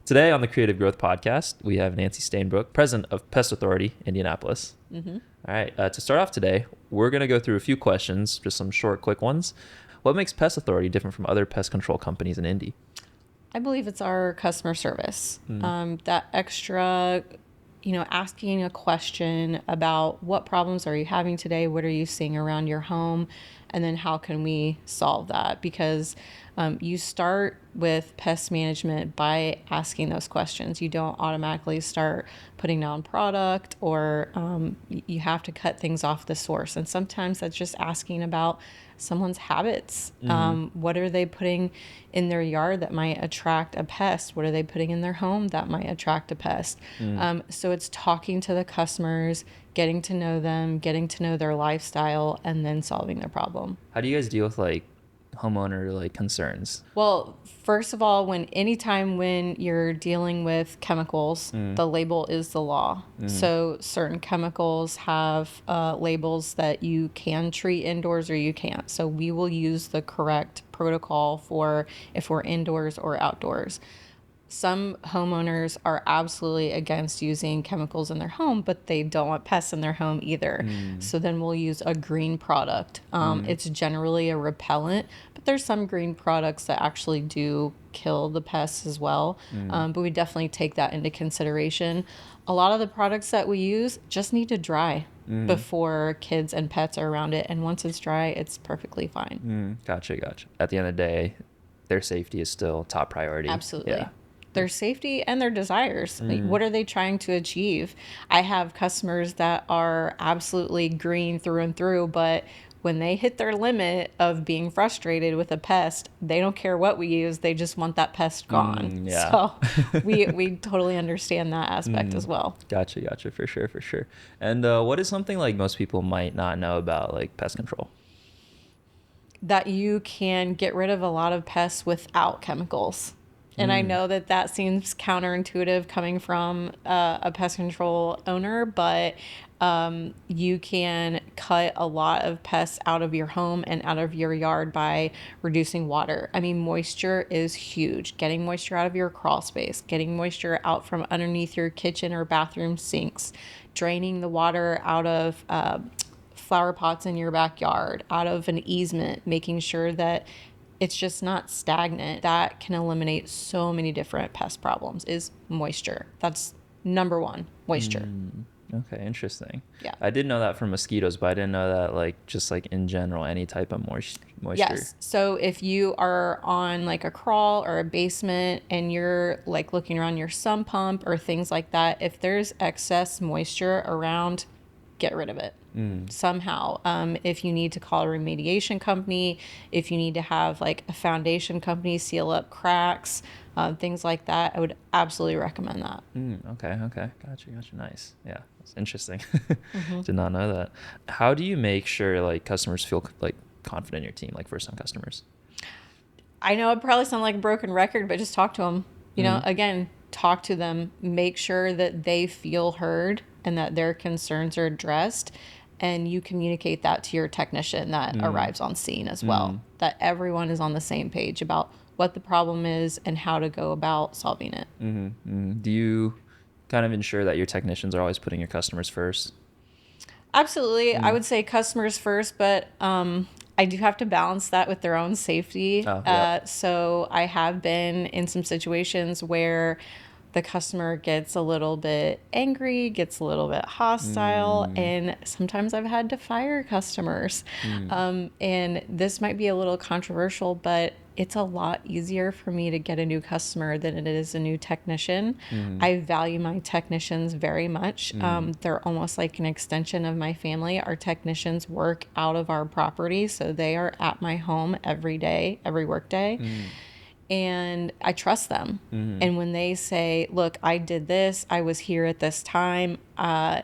Today on the Creative Growth Podcast, we have Nancy Stainbrook, president of Pest Authority Indianapolis. Mm-hmm. All right. To start off today, we're going to go through a few questions, just some short, quick ones. What makes Pest Authority different from other pest control companies in Indy? I believe it's our customer service. That extra, asking a question about what problems are you having today? What are you seeing around your home? And then how can we solve that? Because you start with pest management by asking those questions. You don't automatically start putting down product, or you have to cut things off the source. And sometimes that's just asking about someone's habits. What are they putting in their yard that might attract a pest? What are they putting in their home that might attract a pest? So it's talking to the customers, getting to know them, getting to know their lifestyle, and then solving their problem. How do you guys deal with homeowner concerns? Well, first of all, anytime when you're dealing with chemicals, the label is the law. So certain chemicals have labels that you can treat indoors or you can't. So we will use the correct protocol for if we're indoors or outdoors. Some homeowners are absolutely against using chemicals in their home, but they don't want pests in their home either. So then we'll use a green product. It's generally a repellent, but there's some green products that actually do kill the pests as well. But we definitely take that into consideration. A lot of the products that we use just need to dry before kids and pets are around it. And once it's dry, it's perfectly fine. Gotcha. At the end of the day, their safety is still top priority. Absolutely. Yeah. Their safety and their desires. What are they trying to achieve? I have customers that are absolutely green through and through, but when they hit their limit of being frustrated with a pest, they don't care what we use. They just want that pest gone. So we totally understand that aspect as well. Gotcha. For sure. And what is something most people might not know about pest control? That you can get rid of a lot of pests without chemicals. And I know that seems counterintuitive coming from a pest control owner, but you can cut a lot of pests out of your home and out of your yard by reducing water. I mean, moisture is huge. Getting moisture out of your crawl space, getting moisture out from underneath your kitchen or bathroom sinks, draining the water out of flower pots in your backyard, out of an easement, making sure that it's just not stagnant. That can eliminate so many different pest problems is moisture. That's number one, moisture. Okay, interesting. Yeah. I did know that for mosquitoes, but I didn't know that just in general, any type of moisture. Yes. So if you are on a crawl or a basement and you're looking around your sump pump or things like that, if there's excess moisture around, get rid of it. Somehow. If you need to call a remediation company, if you need to have a foundation company seal up cracks, things like that, I would absolutely recommend that. Okay. Gotcha. Nice. Yeah, that's interesting. Did not know that. How do you make sure customers feel confident in your team, first-time customers? I know it probably sounds like a broken record, but just talk to them. Again, talk to them, make sure that they feel heard and that their concerns are addressed. And you communicate that to your technician that arrives on scene as well, that everyone is on the same page about what the problem is and how to go about solving it. Do you kind of ensure that your technicians are always putting your customers first? Absolutely. I would say customers first, but I do have to balance that with their own safety. So I have been in some situations where the customer gets a little bit angry, gets a little bit hostile, and sometimes I've had to fire customers. And this might be a little controversial, but it's a lot easier for me to get a new customer than it is a new technician. I value my technicians very much. They're almost like an extension of my family. Our technicians work out of our property, so they are at my home every day, every work day. And I trust them. And when they say, look, I did this, I was here at this time, I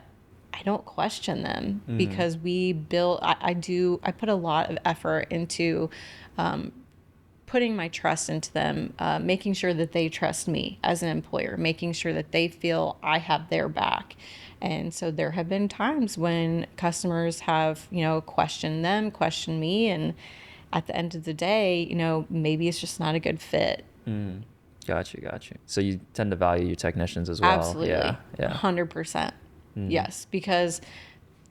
don't question them because I put a lot of effort into putting my trust into them, making sure that they trust me as an employer, making sure that they feel I have their back. And so there have been times when customers have, questioned me, and at the end of the day, maybe it's just not a good fit. Got you. So you tend to value your technicians as well. Absolutely. Yeah. 100%. Yes, because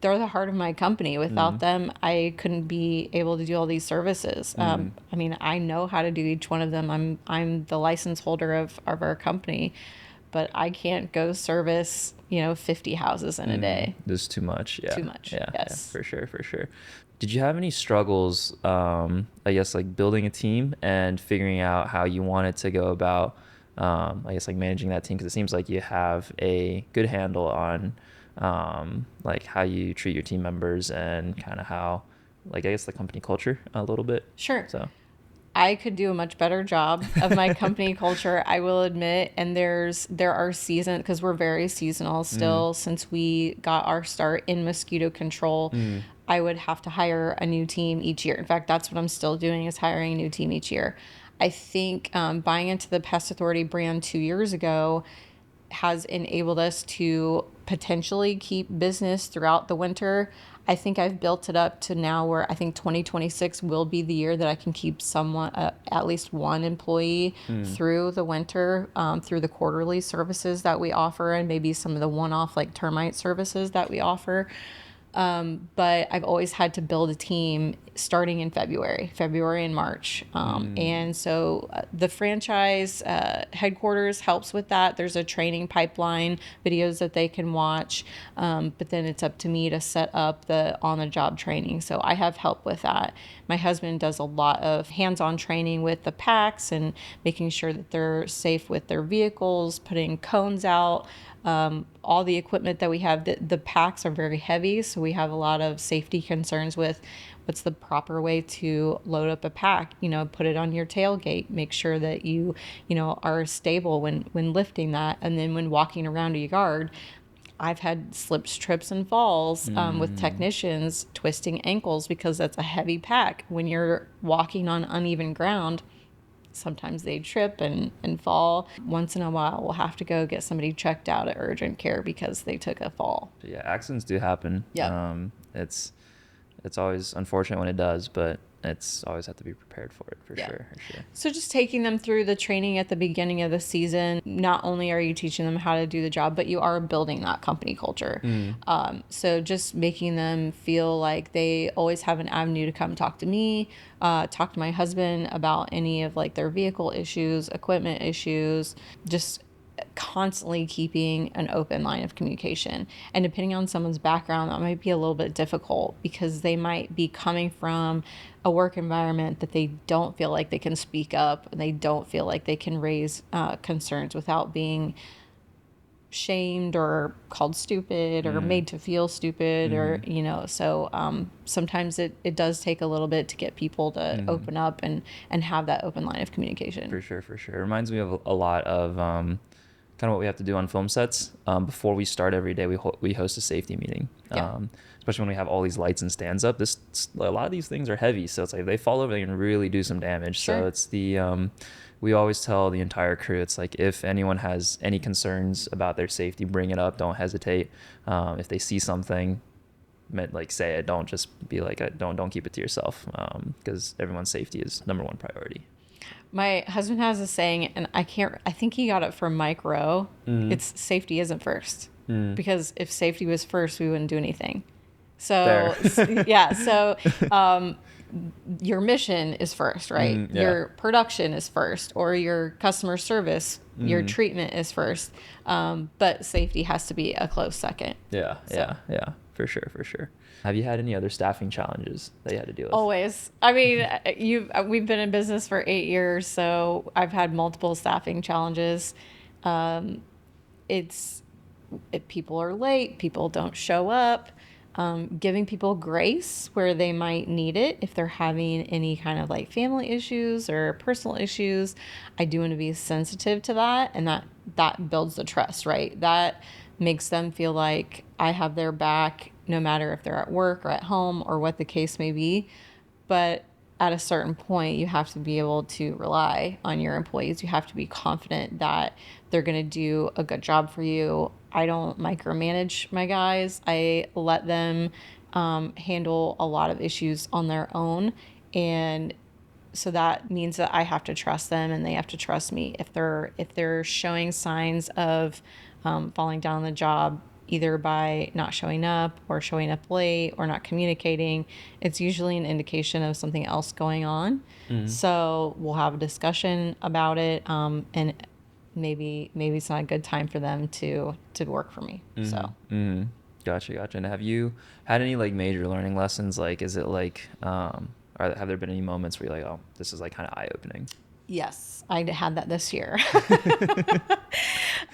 they're the heart of my company. Without them, I couldn't be able to do all these services. I mean, I know how to do each one of them. I'm the license holder of our company, but I can't go service, 50 houses in a day. There's too much. Yeah. Too much. Yeah. Yes. For sure. Did you have any struggles, I guess, like building a team and figuring out how you wanted to go about, I guess, like managing that team? Because it seems like you have a good handle on, like how you treat your team members and kind of how, like, I guess the company culture a little bit. Sure. So I could do a much better job of my company culture, I will admit. And there are seasons, because we're very seasonal still. Since we got our start in mosquito control, I would have to hire a new team each year. In fact, that's what I'm still doing, is hiring a new team each year. I think buying into the Pest Authority brand 2 years ago has enabled us to potentially keep business throughout the winter. I think I've built it up to now where I think 2026 will be the year that I can keep someone, at least one employee through the winter, through the quarterly services that we offer, and maybe some of the one-off like termite services that we offer. But I've always had to build a team starting in February and March. And so the franchise headquarters helps with that. There's a training pipeline, videos that they can watch. But then it's up to me to set up the on-the-job training. So I have help with that. My husband does a lot of hands-on training with the packs and making sure that they're safe with their vehicles, putting cones out. All the equipment that we have, the packs are very heavy, so we have a lot of safety concerns with what's the proper way to load up a pack. Put it on your tailgate, make sure that you are stable when lifting that, and then when walking around a yard. I've had slips, trips, and falls with technicians twisting ankles because that's a heavy pack. When you're walking on uneven ground, sometimes they trip and fall. Once in a while, we'll have to go get somebody checked out at urgent care because they took a fall. Yeah, accidents do happen. Yeah. It's always unfortunate when it does, but it's always have to be prepared for it for sure. So just taking them through the training at the beginning of the season, not only are you teaching them how to do the job, but you are building that company culture. So just making them feel like they always have an avenue to come talk to me, talk to my husband about any of like their vehicle issues, equipment issues, just constantly keeping an open line of communication. And depending on someone's background, that might be a little bit difficult because they might be coming from a work environment that they don't feel like they can speak up, and they don't feel like they can raise concerns without being shamed or called stupid or made to feel stupid or so sometimes it does take a little bit to get people to open up and have that open line of communication. For sure. It reminds me of a lot of kind of what we have to do on film sets. Before we start every day, we host a safety meeting. Especially when we have all these lights and stands up. A lot of these things are heavy, so it's like if they fall over, they can really do some damage. Sure. So it's we always tell the entire crew, it's like if anyone has any concerns about their safety, bring it up. Don't hesitate. If they see something, like say it. Don't just be like, don't keep it to yourself, because everyone's safety is number one priority. My husband has a saying, and I think he got it from Mike Rowe. It's safety isn't first. Because if safety was first, we wouldn't do anything. So, your mission is first, right? Your production is first, or your customer service, your treatment is first. But safety has to be a close second. Yeah. For sure. Have you had any other staffing challenges that you had to deal with? Always. I mean, we've been in business for 8 years, so I've had multiple staffing challenges. If people are late, people don't show up. Giving people grace where they might need it if they're having any kind of like family issues or personal issues. I do want to be sensitive to that, and that builds the trust, right? That makes them feel like I have their back no matter if they're at work or at home or what the case may be. But at a certain point, you have to be able to rely on your employees. You have to be confident that they're going to do a good job for you. I don't micromanage my guys. I let them handle a lot of issues on their own. And So that means that I have to trust them and they have to trust me. If they're showing signs of falling down the job, either by not showing up or showing up late or not communicating, it's usually an indication of something else going on. So we'll have a discussion about it, and maybe it's not a good time for them to work for me. So Gotcha. And have you had any like major learning lessons? Like, is it like, or have there been any moments where you're like, oh, this is like kind of eye opening? yes, I had that this year.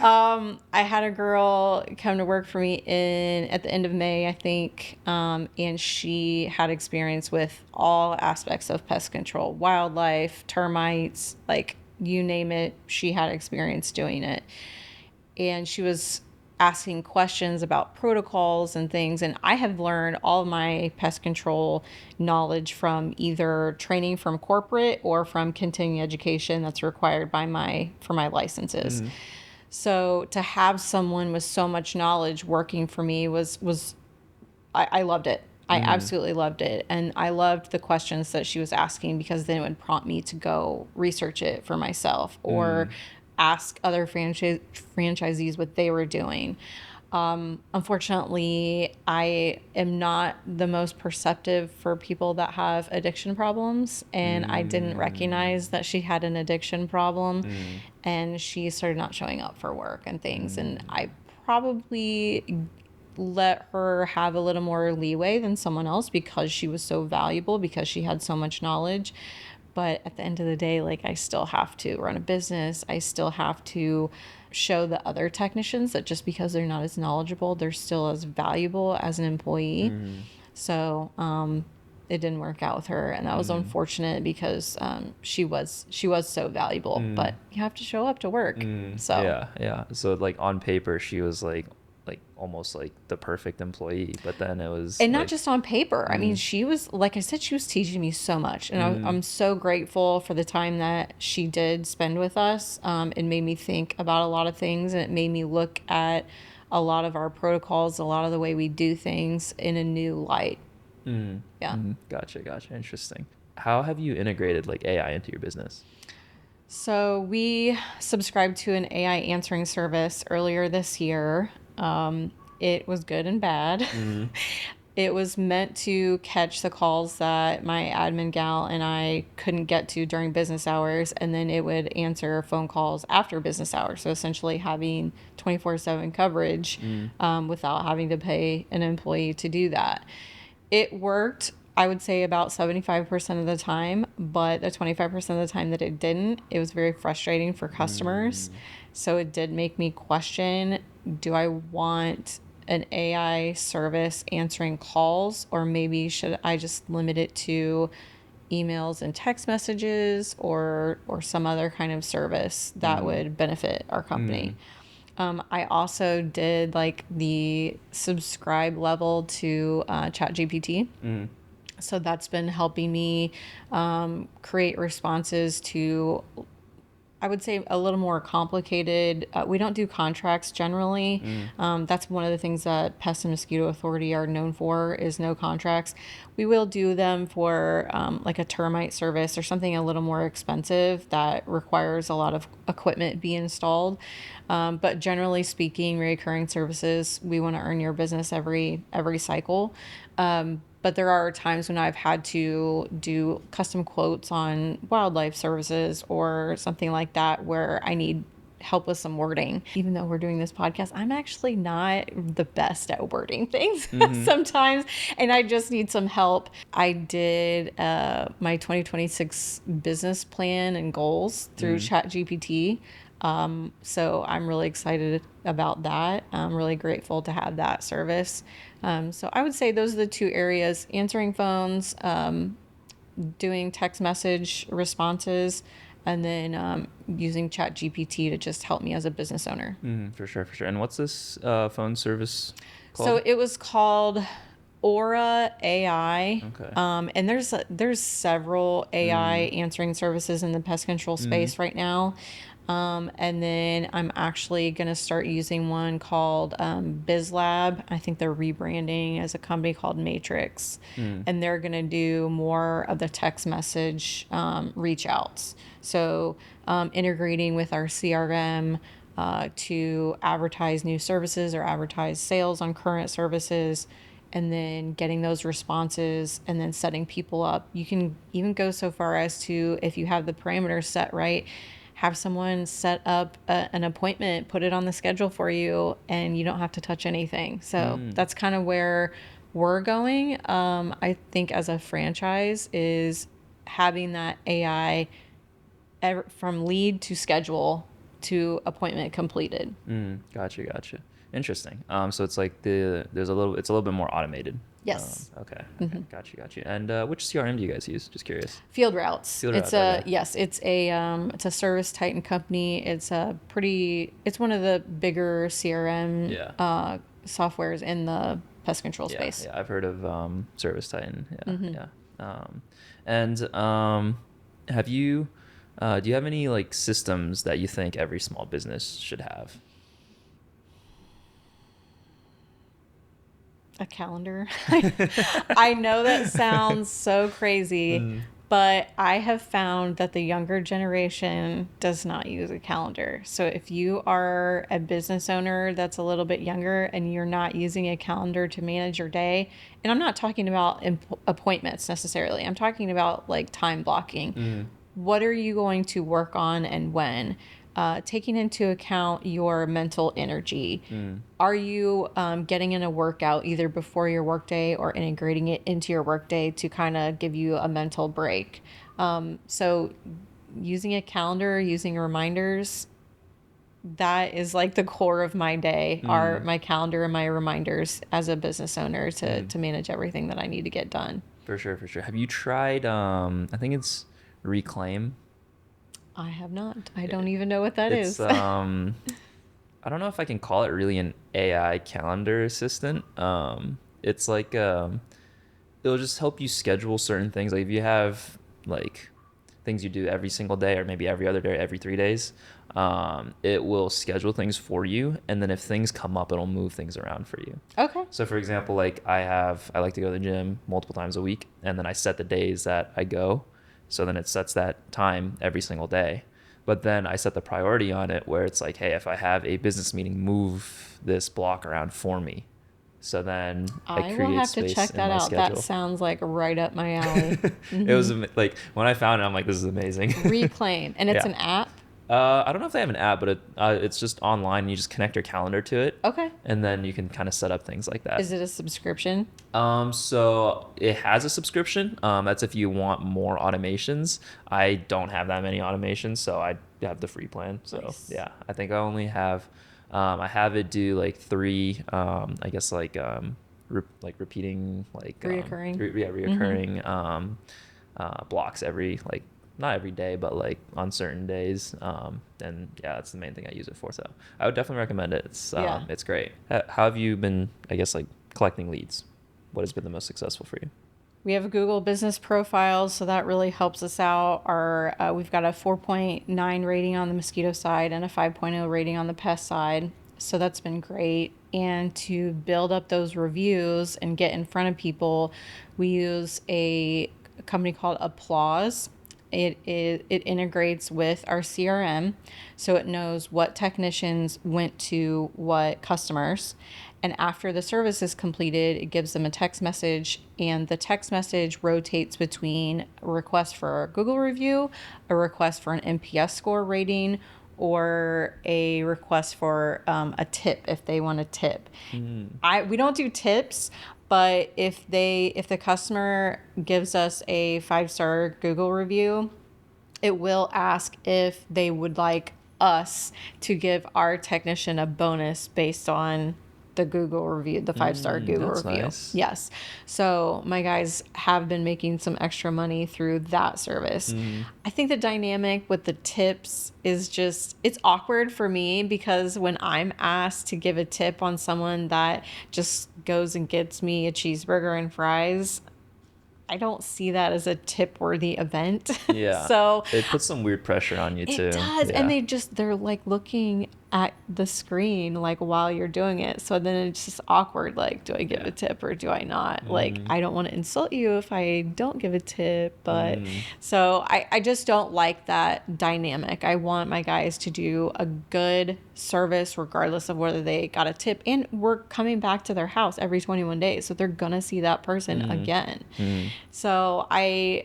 I had a girl come to work for me at the end of May, I think, and she had experience with all aspects of pest control, wildlife, termites, like you name it. She had experience doing it, and she was asking questions about protocols and things. And I have learned all of my pest control knowledge from either training from corporate or from continuing education that's required for my licenses. So to have someone with so much knowledge working for me I loved it. I absolutely loved it. And I loved the questions that she was asking, because then it would prompt me to go research it for myself or ask other franchisees what they were doing. Unfortunately, I am not the most perceptive for people that have addiction problems, and I didn't recognize that she had an addiction problem, and she started not showing up for work and things, and I probably let her have a little more leeway than someone else because she was so valuable, because she had so much knowledge. But at the end of the day, like, I still have to run a business. I still have to show the other technicians that just because they're not as knowledgeable, they're still as valuable as an employee. So it didn't work out with her, and that was unfortunate, because she was so valuable. But you have to show up to work. So yeah. So like on paper, she was like almost like the perfect employee, but then it was, and not like, just on paper. I mean, she was, like I said, she was teaching me so much, and I'm so grateful for the time that she did spend with us. It made me think about a lot of things, and it made me look at a lot of our protocols, a lot of the way we do things in a new light. Yeah. Gotcha. Interesting. How have you integrated like AI into your business? So we subscribed to an AI answering service earlier this year. It was good and bad. It was meant to catch the calls that my admin gal and I couldn't get to during business hours, and then it would answer phone calls after business hours. So essentially having 24/7 coverage without having to pay an employee to do that. It worked, I would say, about 75% of the time, but the 25% of the time that it didn't, it was very frustrating for customers. So it did make me question, do I want an AI service answering calls, or maybe should I just limit it to emails and text messages, or some other kind of service that would benefit our company? I also did like the subscribe level to ChatGPT. So that's been helping me create responses to, I would say, a little more complicated. We don't do contracts generally. That's one of the things that Pest and Mosquito Authority are known for, is no contracts. We will do them for like a termite service or something a little more expensive that requires a lot of equipment be installed. But generally speaking, recurring services, we want to earn your business every cycle. But there are times when I've had to do custom quotes on wildlife services or something like that, where I need help with some wording. Even though we're doing this podcast, I'm actually not the best at wording things sometimes, and I just need some help. I did my 2026 business plan and goals through ChatGPT. So I'm really excited about that. I'm really grateful to have that service. So I would say those are the two areas: answering phones, doing text message responses, and then using ChatGPT to just help me as a business owner. For sure. And what's this phone service called? So it was called Aura AI. Okay. And there's several AI answering services in the pest control space right now. And then I'm actually going to start using one called BizLab. I think they're rebranding as a company called Matrix. And they're going to do more of the text message reach outs. So integrating with our CRM to advertise new services or advertise sales on current services, and then getting those responses and then setting people up. You can even go so far as to, if you have the parameters set right, have someone set up an appointment, put it on the schedule for you, and you don't have to touch anything. So that's kind of where we're going. I think as a franchise is having that AI from lead to schedule to appointment completed. Gotcha. Interesting. So it's like it's a little bit more automated. Yes. Okay. Gotcha. And which CRM do you guys use? Just curious. Field Routes. It's a Service Titan company. It's one of the bigger CRM softwares in the pest control space. Yeah, I've heard of Service Titan. And have you do you have any like systems that you think every small business should have? A calendar. I know that sounds so crazy, but I have found that the younger generation does not use a calendar. So if you are a business owner that's a little bit younger and you're not using a calendar to manage your day, and I'm not talking about appointments necessarily, I'm talking about like time blocking. What are you going to work on and when? Taking into account your mental energy. Are you getting in a workout either before your workday or integrating it into your workday to kind of give you a mental break? So using a calendar, using reminders, that is like the core of my day, are my calendar and my reminders as a business owner to manage everything that I need to get done. For sure. Have you tried, I think it's Reclaim? I have not. I don't even know what that is. I don't know if I can call it really an AI calendar assistant. It's like it'll just help you schedule certain things. Like if you have like things you do every single day or maybe every other day, every 3 days, it will schedule things for you. And then if things come up, it'll move things around for you. Okay. So for example, like I like to go to the gym multiple times a week, and then I set the days that I go. So then it sets that time every single day. But then I set the priority on it where it's like, hey, if I have a business meeting, move this block around for me. So then I will have to check that out. Schedule. That sounds like right up my alley. It was like when I found it, I'm like, this is amazing. Reclaim. And it's an app? I don't know if they have an app, but it's just online. You just connect your calendar to it. Okay. And then you can kind of set up things like that. Is it a subscription? So it has a subscription. That's if you want more automations. I don't have that many automations, so I have the free plan. So nice. Yeah, I think I only have, I have it do like 3, I guess like repeating, like reoccurring. Reoccurring blocks every like. Not every day, but like on certain days. And yeah, that's the main thing I use it for. So I would definitely recommend it. It's great. How have you been, I guess, like collecting leads? What has been the most successful for you? We have a Google business profile, so that really helps us out. We've got a 4.9 rating on the mosquito side and a 5.0 rating on the pest side. So that's been great. And to build up those reviews and get in front of people, we use a company called Applause. It integrates with our CRM, so it knows what technicians went to what customers. And after the service is completed, it gives them a text message, and the text message rotates between a request for a Google review, a request for an NPS score rating, or a request for a tip if they want a tip. We don't do tips. But if the customer gives us a 5-star Google review, it will ask if they would like us to give our technician a bonus based on the Google review, the 5-star Google review. Nice. Yes. So my guys have been making some extra money through that service. I think the dynamic with the tips is just, it's awkward for me because when I'm asked to give a tip on someone that just goes and gets me a cheeseburger and fries, I don't see that as a tip worthy event. Yeah. So it puts some weird pressure on you too. It does. Yeah. And they're like looking at the screen like while you're doing it. So then it's just awkward. Like, do I give a tip or do I not? Like, I don't want to insult you if I don't give a tip. But so I just don't like that dynamic. I want my guys to do a good service regardless of whether they got a tip. And we're coming back to their house every 21 days. So they're going to see that person again. So I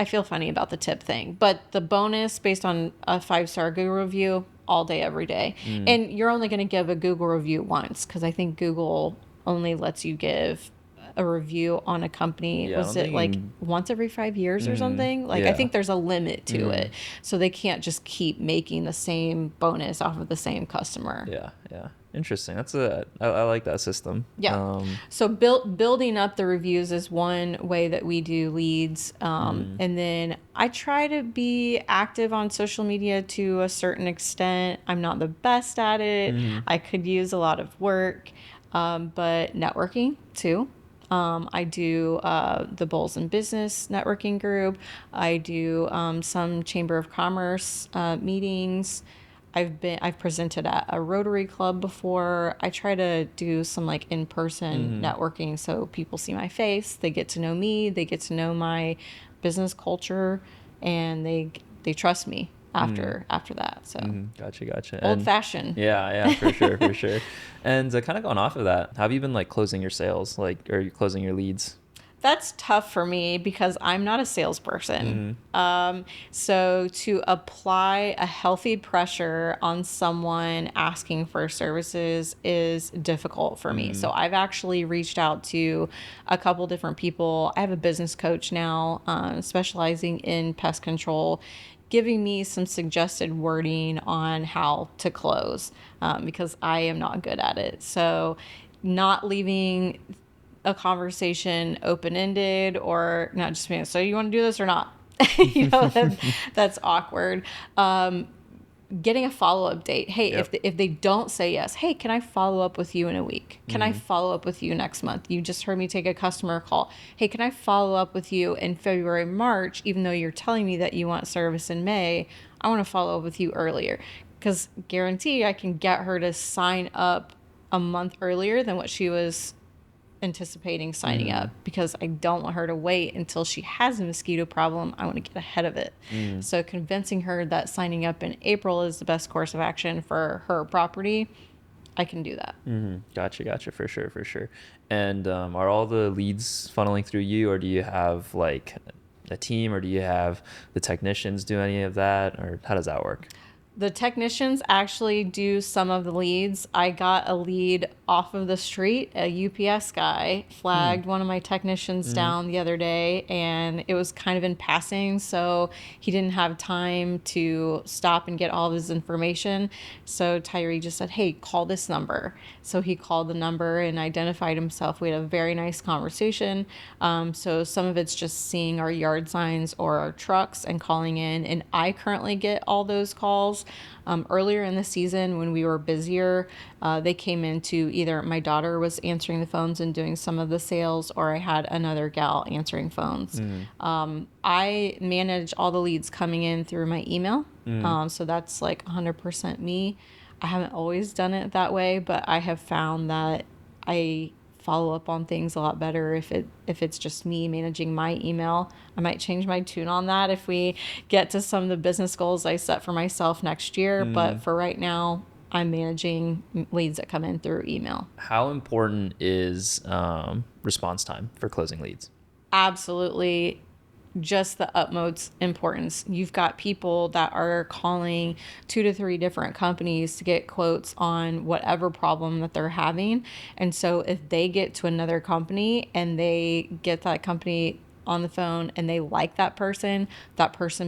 feel funny about the tip thing. But the bonus based on a 5-star Google review, all day, every day. And you're only going to give a Google review once, because I think Google only lets you give a review on a company. Yeah, Was it like once every 5 years or something? Like, I think there's a limit to it. So they can't just keep making the same bonus off of the same customer. Yeah. Interesting. I like that system. Yeah. So building up the reviews is one way that we do leads. And then I try to be active on social media to a certain extent. I'm not the best at it. I could use a lot of work, but networking too. I do the Bulls in Business networking group. I do some Chamber of Commerce meetings. I've presented at a Rotary Club before. I try to do some like in-person networking so people see my face, they get to know me, they get to know my business culture, and they trust me after that. So Gotcha. Old fashioned. Yeah, for sure. And kind of going off of that, how have you been like closing your sales, like, or you closing your leads? That's tough for me because I'm not a salesperson. So to apply a healthy pressure on someone asking for services is difficult for me. So I've actually reached out to a couple different people. I have a business coach now, specializing in pest control, giving me some suggested wording on how to close, because I am not good at it. So not leaving a conversation open-ended, or not just being, so you want to do this or not? That's awkward. Getting a follow-up date. Hey, if they don't say yes, hey, can I follow up with you in a week? Can I follow up with you next month? You just heard me take a customer call. Hey, can I follow up with you in February, March, even though you're telling me that you want service in May? I want to follow up with you earlier, because guarantee I can get her to sign up a month earlier than what she was anticipating signing up, because I don't want her to wait until she has a mosquito problem. I want to get ahead of it. So convincing her that signing up in April is the best course of action for her property, I can do that. Gotcha. For sure. And are all the leads funneling through you, or do you have like a team, or do you have the technicians do any of that, or how does that work? The technicians actually do some of the leads. I got a lead off of the street. A UPS guy flagged one of my technicians down the other day, and it was kind of in passing, so he didn't have time to stop and get all of his information. So Tyree just said, hey, call this number. So he called the number and identified himself. We had a very nice conversation. So some of it's just seeing our yard signs or our trucks and calling in, and I currently get all those calls. Earlier in the season, when we were busier, they came into either my daughter was answering the phones and doing some of the sales, or I had another gal answering phones. I manage all the leads coming in through my email. So that's like 100% me. I haven't always done it that way, but I have found that I follow up on things a lot better if it's just me managing my email. I might change my tune on that if we get to some of the business goals I set for myself next year. But for right now, I'm managing leads that come in through email. How important is response time for closing leads? Absolutely. Just the utmost importance. You've got people that are calling 2 to 3 different companies to get quotes on whatever problem that they're having. And so if they get to another company and they get that company on the phone and they like that person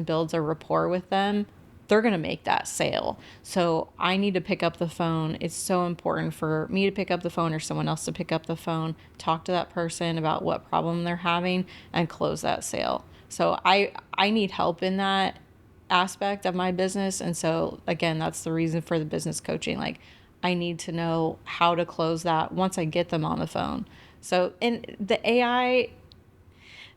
builds a rapport with them, they're going to make that sale. So I need to pick up the phone. It's so important for me to pick up the phone or someone else to pick up the phone, talk to that person about what problem they're having, and close that sale. So I need help in that aspect of my business. And so again, that's the reason for the business coaching. Like, I need to know how to close that once I get them on the phone. So, and the AI,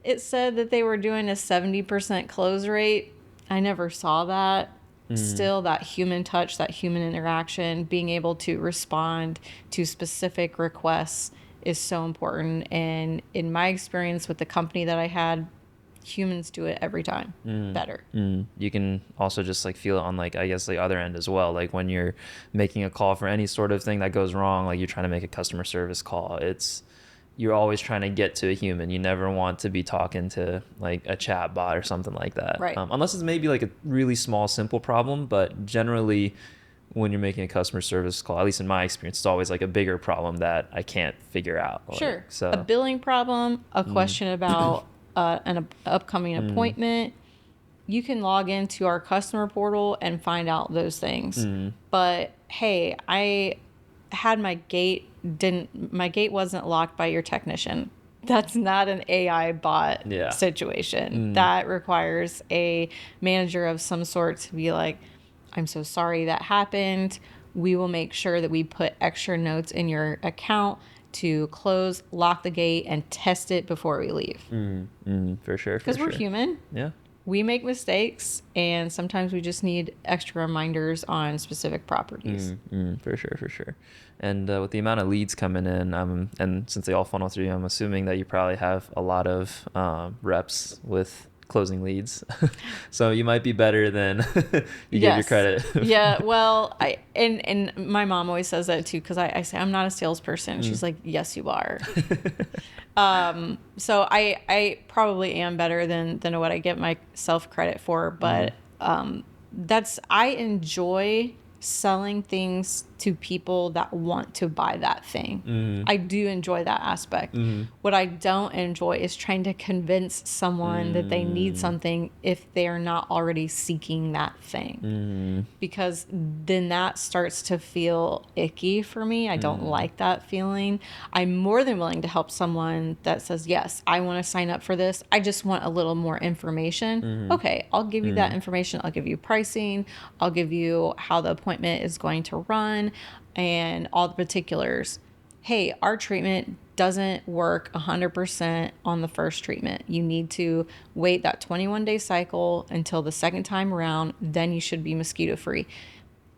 it said that they were doing a 70% close rate. I never saw that. Still, that human touch, that human interaction, being able to respond to specific requests is so important. And in my experience with the company that I had, humans do it every time better. You can also just like feel it on like, I guess, the other end as well. Like when you're making a call for any sort of thing that goes wrong, like you're trying to make a customer service call, you're always trying to get to a human. You never want to be talking to like a chat bot or something like that. Right. Unless it's maybe like a really small, simple problem. But generally, when you're making a customer service call, at least in my experience, it's always like a bigger problem that I can't figure out. Sure. Like, so a billing problem, a question about an upcoming appointment. You can log into our customer portal and find out those things. But hey, I had my gate wasn't locked by your technician. That's not an AI bot situation. That requires a manager of some sort to be like, I'm so sorry that happened. We will make sure that we put extra notes in your account to close, lock the gate, and test it before we leave. For sure. Because we're human. Yeah. We make mistakes, and sometimes we just need extra reminders on specific properties. For sure. And with the amount of leads coming in, and since they all funnel through you, I'm assuming that you probably have a lot of reps with closing leads. So you might be better than you give your credit. Yeah, well, and my mom always says that too, because I say I'm not a salesperson. She's like, yes, you are. So I probably am better than what I get myself credit for, but I enjoy selling things to people that want to buy that thing. I do enjoy that aspect. What I don't enjoy is trying to convince someone that they need something if they're not already seeking that thing. Because then that starts to feel icky for me. I don't like that feeling. I'm more than willing to help someone that says, yes, I want to sign up for this. I just want a little more information. Okay, I'll give you that information. I'll give you pricing. I'll give you how the appointment is going to run and all the particulars. Hey, our treatment doesn't work 100% on the first treatment. You need to wait that 21-day cycle until the second time around. Then you should be mosquito free.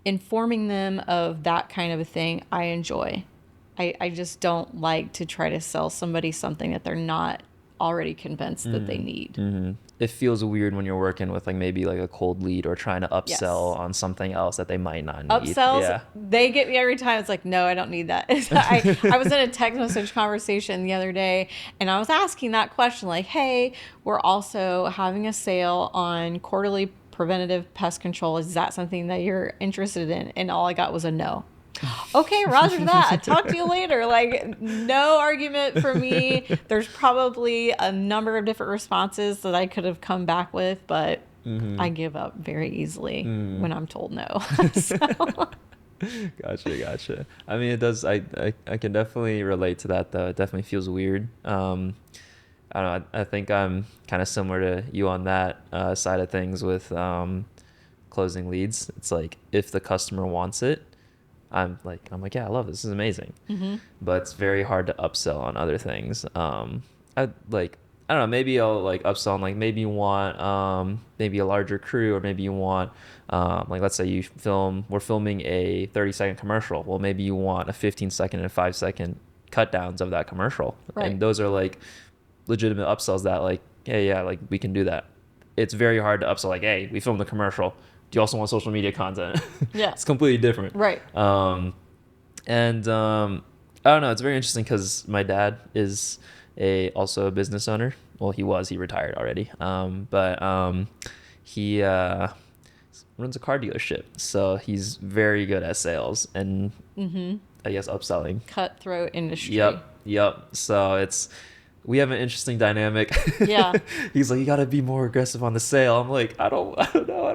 Informing them of that kind of a thing, I enjoy. I just don't like to try to sell somebody something that they're not already convinced that they need. It feels weird when you're working with like maybe like a cold lead or trying to upsell on something else that they might not need. Upsells, they get me every time. It's like, no, I don't need that. I was in a text message conversation the other day, and I was asking that question like, hey, we're also having a sale on quarterly preventative pest control. Is that something that you're interested in? And all I got was a no. Okay, roger that. Talk to you later. Like, no argument for me. There's probably a number of different responses that I could have come back with, but I give up very easily when I'm told no. Gotcha. I mean, it does. I can definitely relate to that, though. It definitely feels weird. I don't know. I think I'm kind of similar to you on that side of things with closing leads. It's like if the customer wants it, I'm like, yeah, I love this. This is amazing. But it's very hard to upsell on other things. I don't know, maybe I'll like upsell on like maybe you want maybe a larger crew, or maybe you want like let's say we're filming a 30-second commercial. Well, maybe you want a 15-second and 5-second cut downs of that commercial. Right. And those are like legitimate upsells that like, hey, yeah, like we can do that. It's very hard to upsell like, hey, we filmed the commercial. Do you also want social media content? Yeah. It's completely different. Right. I don't know. It's very interesting because my dad is also a business owner. Well, he retired already. But he runs a car dealership. So he's very good at sales and I guess upselling. Cutthroat industry. Yep. So we have an interesting dynamic. Yeah. He's like, you got to be more aggressive on the sale. I'm like, I don't know.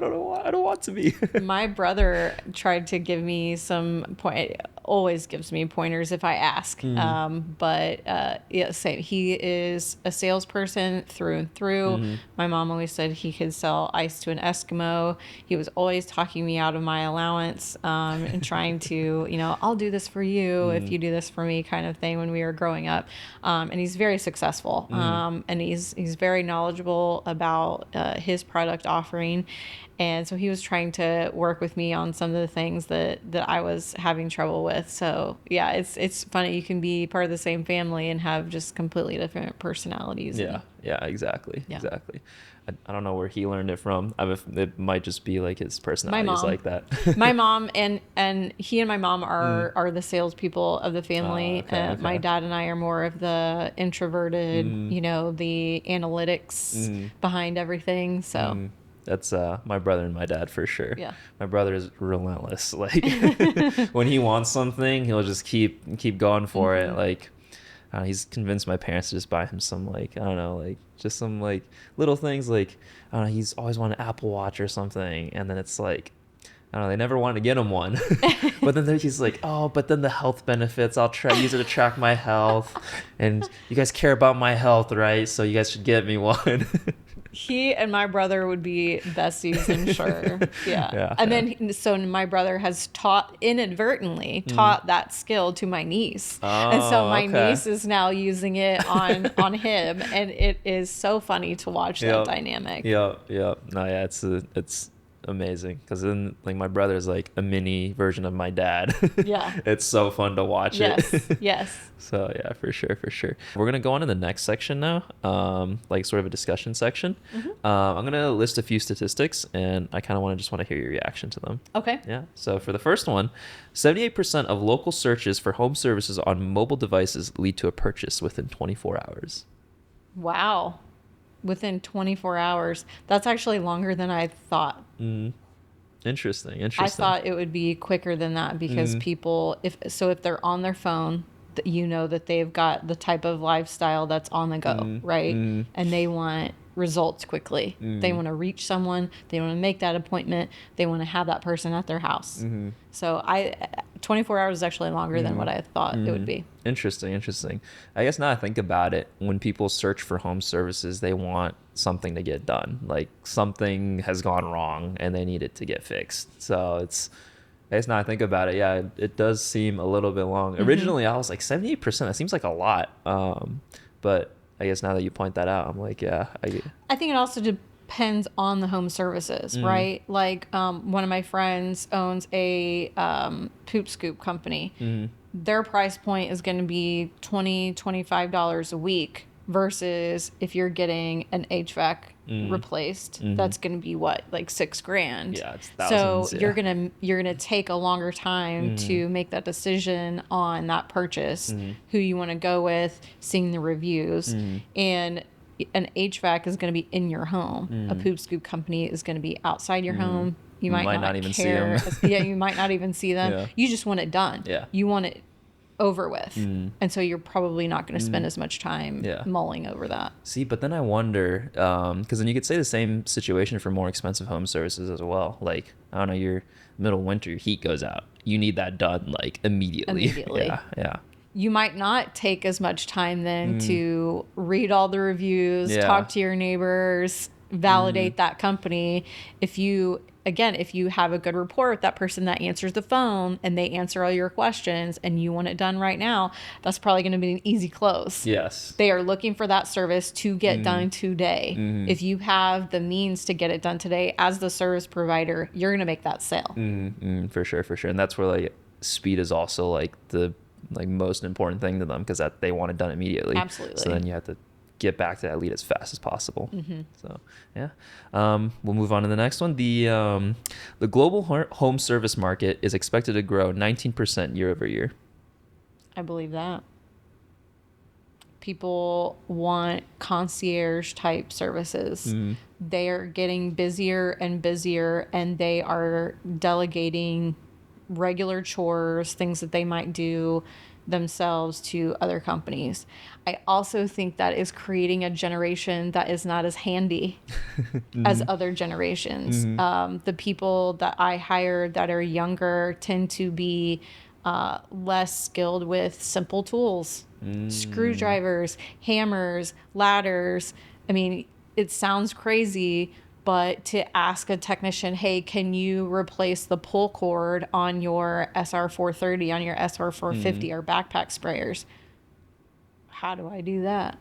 I don't want to be. My brother tried to give me some point. always gives me pointers if I ask. Yeah, same. He is a salesperson through and through. My mom always said he could sell ice to an Eskimo. He was always talking me out of my allowance, and trying to, I'll do this for you if you do this for me, kind of thing, when we were growing up. And he's very successful. And he's very knowledgeable about his product offering. And so he was trying to work with me on some of the things that I was having trouble with. So yeah, it's funny. You can be part of the same family and have just completely different personalities. Yeah, exactly. I don't know where he learned it from. It might just be like his personality is like that. My mom and he and my mom are the salespeople of the family. Okay. My dad and I are more of the introverted, the analytics behind everything. So. That's my brother and my dad for sure. Yeah. My brother is relentless. Like when he wants something, he'll just keep going for it. Like he's convinced my parents to just buy him some, like, I don't know, like just some like little things, like I don't know, he's always wanted an Apple Watch or something, and then it's like, I don't know, they never wanted to get him one. But then he's like, oh, but then the health benefits, I'll use it to track my health, and you guys care about my health, right? So you guys should get me one. He and my brother would be besties, I'm sure. Yeah. And then, so my brother has inadvertently taught that skill to my niece. And so my niece is now using it on him. And it is so funny to watch that dynamic. No, yeah, it's amazing, because then, like, my brother is like a mini version of my dad. Yeah. It's so fun to watch it. Yes. So yeah, for sure. We're gonna go on to the next section now, like sort of a discussion section. I'm gonna list a few statistics, and I kind of want to hear your reaction to them. Okay. Yeah. So for the first one, 78% of local searches for home services on mobile devices lead to a purchase within 24 hours. Wow. Within 24 hours. That's actually longer than I thought. Interesting. I thought it would be quicker than that, because people, if they're on their phone, that they've got the type of lifestyle that's on the go, right? And they want results quickly. They want to reach someone. They want to make that appointment. They want to have that person at their house. So 24 hours is actually longer than what I thought it would be. Interesting. I guess now I think about it, when people search for home services, they want something to get done. Like something has gone wrong and they need it to get fixed. So I guess now I think about it, yeah, it does seem a little bit long. Originally, I was like 78%. That seems like a lot. But I guess now that you point that out, I'm like, yeah. I think it also depends on the home services, right? Like one of my friends owns a poop scoop company. Their price point is going to be $25 a week, versus if you're getting an HVAC replaced, that's going to be what, like $6,000. Yeah, it's thousands. So you're gonna take a longer time to make that decision on that purchase, who you want to go with, seeing the reviews, and an HVAC is going to be in your home. A poop scoop company is going to be outside your home. You might not even care. See them. Yeah, you might not even see them. Yeah. You just want it done. Yeah. You want it over with. And so you're probably not going to spend as much time mulling over that. See, but then I wonder, because then you could say the same situation for more expensive home services as well. Like, I don't know, your middle of winter, your heat goes out. You need that done like immediately. Yeah. You might not take as much time then to read all the reviews, talk to your neighbors, validate that company. If you have a good rapport with that person that answers the phone and they answer all your questions and you want it done right now, that's probably going to be an easy close. Yes. They are looking for that service to get done today. If you have the means to get it done today as the service provider, you're going to make that sale. For sure. And that's where like speed is also like the most important thing to them, because that they want it done immediately. Absolutely. So then you have to get back to that lead as fast as possible. So yeah, we'll move on to the next one. The global home service market is expected to grow 19% year over year. I believe that. People want concierge type services. They are getting busier and busier, and they are delegating regular chores, things that they might do themselves, to other companies. I also think that is creating a generation that is not as handy as other generations. The people that I hire that are younger tend to be less skilled with simple tools, screwdrivers, hammers, ladders. I mean, it sounds crazy, but to ask a technician, hey, can you replace the pull cord on your SR430, on your SR450, or backpack sprayers? How do I do that?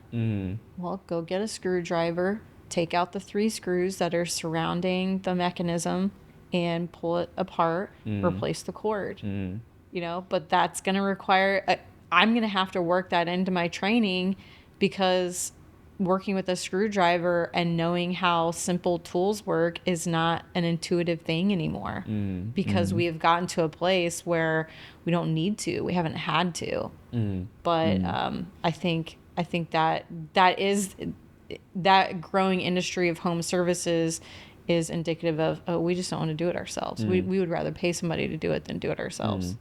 Well, go get a screwdriver, take out the 3 screws that are surrounding the mechanism, and pull it apart, replace the cord. You know, but that's going to require, I'm going to have to work that into my training, because working with a screwdriver and knowing how simple tools work is not an intuitive thing anymore, because we have gotten to a place where we don't need to, we haven't had to. But I think that growing industry of home services is indicative of, we just don't want to do it ourselves. We would rather pay somebody to do it than do it ourselves.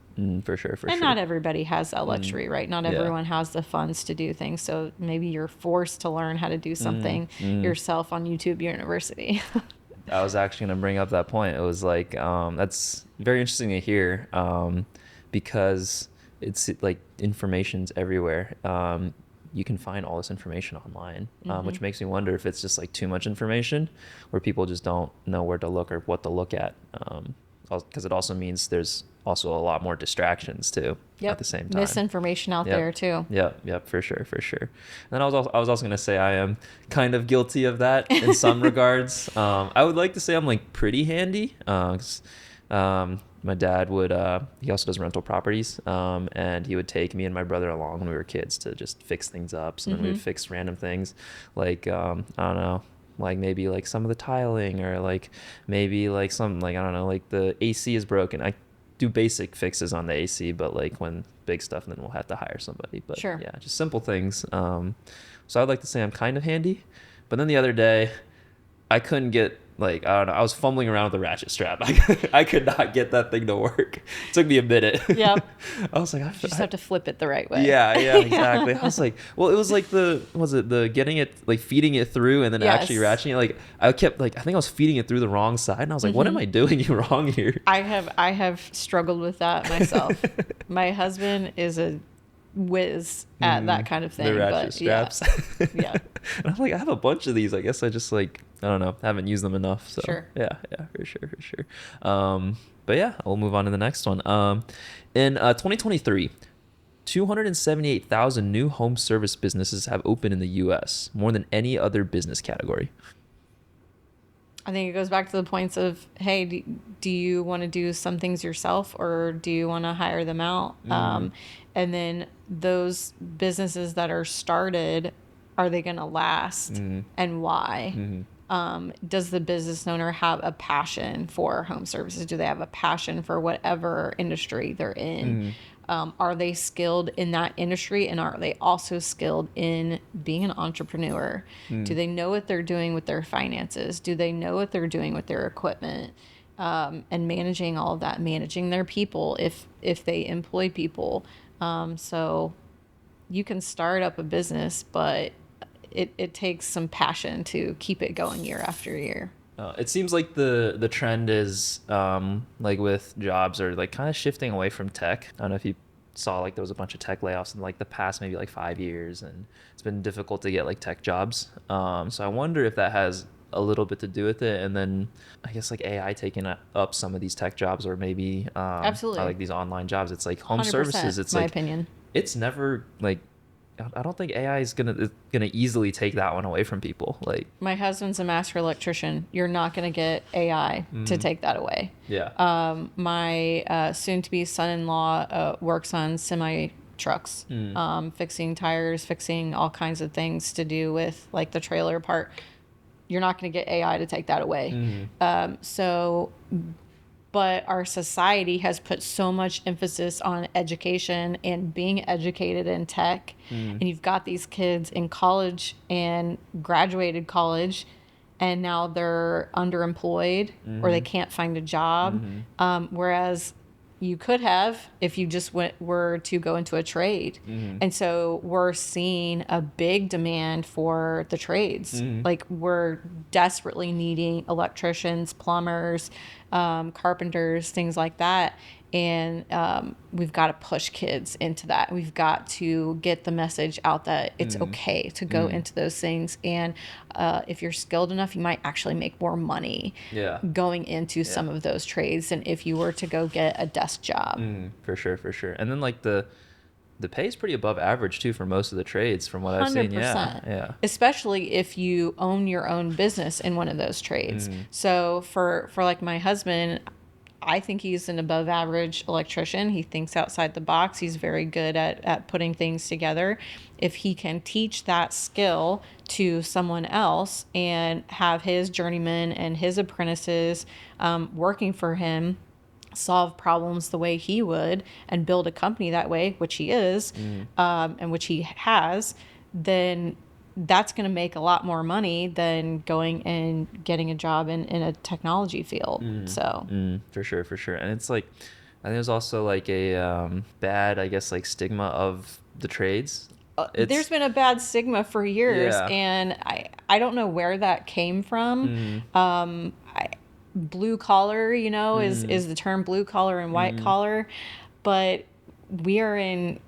For sure. And not everybody has that luxury, right? Not everyone has the funds to do things. So maybe you're forced to learn how to do something yourself on YouTube University. I was actually going to bring up that point. It was like, that's very interesting to hear, because it's like information's everywhere. You can find all this information online, which makes me wonder if it's just like too much information, where people just don't know where to look or what to look at. Because it also means there's also a lot more distractions too at the same time. Misinformation out there too. Yep, for sure. And then I was also going to say I am kind of guilty of that in some regards. I would like to say I'm like pretty handy. My dad would, he also does rental properties, and he would take me and my brother along when we were kids to just fix things up. So then we'd fix random things, like, I don't know, like maybe like some of the tiling, or like maybe like some, like, I don't know, like the AC is broken. I do basic fixes on the AC, but like when big stuff, then we'll have to hire somebody. But yeah, just simple things. So I'd like to say I'm kind of handy. But then the other day, I couldn't get, like, I don't know, I was fumbling around with the ratchet strap. I could not get that thing to work. It took me a minute. Yep. I was like, you just have to flip it the right way. Yeah, exactly. I was like, well, it was like the getting it, like feeding it through and then actually ratcheting it. Like I kept, like, I think I was feeding it through the wrong side, and I was like, what am I doing wrong here? I have struggled with that myself. My husband is a whiz at that kind of thing. The ratchet straps. Yeah. And I'm like, I have a bunch of these. I guess I just, like, I don't know, haven't used them enough. So yeah, for sure. But yeah, we'll move on to the next one. In 2023, 278,000 new home service businesses have opened in the U.S., more than any other business category. I think it goes back to the points of, hey, do you want to do some things yourself, or do you want to hire them out? And then those businesses that are started, are they going to last, and why? Does the business owner have a passion for home services? Do they have a passion for whatever industry they're in? Are they skilled in that industry, and are they also skilled in being an entrepreneur? Do they know what they're doing with their finances? Do they know what they're doing with their equipment, and managing all of that, managing their people if they employ people? So you can start up a business, but it takes some passion to keep it going year after year. It seems like the trend is, like with jobs, are like kind of shifting away from tech. I don't know if you saw, like, there was a bunch of tech layoffs in like the past maybe like 5 years, and it's been difficult to get like tech jobs. So I wonder if that has a little bit to do with it, and then I guess like AI taking up some of these tech jobs, or maybe absolutely, like these online jobs. It's like home services. It's my like, opinion. It's never like, I don't think AI is gonna easily take that one away from people. Like, my husband's a master electrician. You're not gonna get AI to take that away. Yeah. My soon-to-be son-in-law works on semi trucks, fixing tires, fixing all kinds of things to do with like the trailer part. You're not gonna get AI to take that away. But our society has put so much emphasis on education and being educated in tech. And you've got these kids in college and graduated college, and now they're underemployed, or they can't find a job. Whereas you could have if you just were to go into a trade. And so we're seeing a big demand for the trades. Like, we're desperately needing electricians, plumbers, carpenters, things like that. And we've got to push kids into that. We've got to get the message out that it's okay to go into those things. And if you're skilled enough, you might actually make more money going into some of those trades than if you were to go get a desk job. For sure, for sure. And then like the pay is pretty above average too for most of the trades from what I've seen. 100%. Yeah. Especially if you own your own business in one of those trades. So for like my husband, I think he's an above average electrician. He thinks outside the box. He's very good at putting things together. If he can teach that skill to someone else and have his journeymen and his apprentices working for him, solve problems the way he would and build a company that way, which he is, and which he has, then that's going to make a lot more money than going and getting a job in a technology field. For sure. And it's like, I think there's also like a bad, I guess, like stigma of the trades. There's been a bad stigma for years, and I don't know where that came from. Blue collar, is the term, blue collar and white collar, but we are in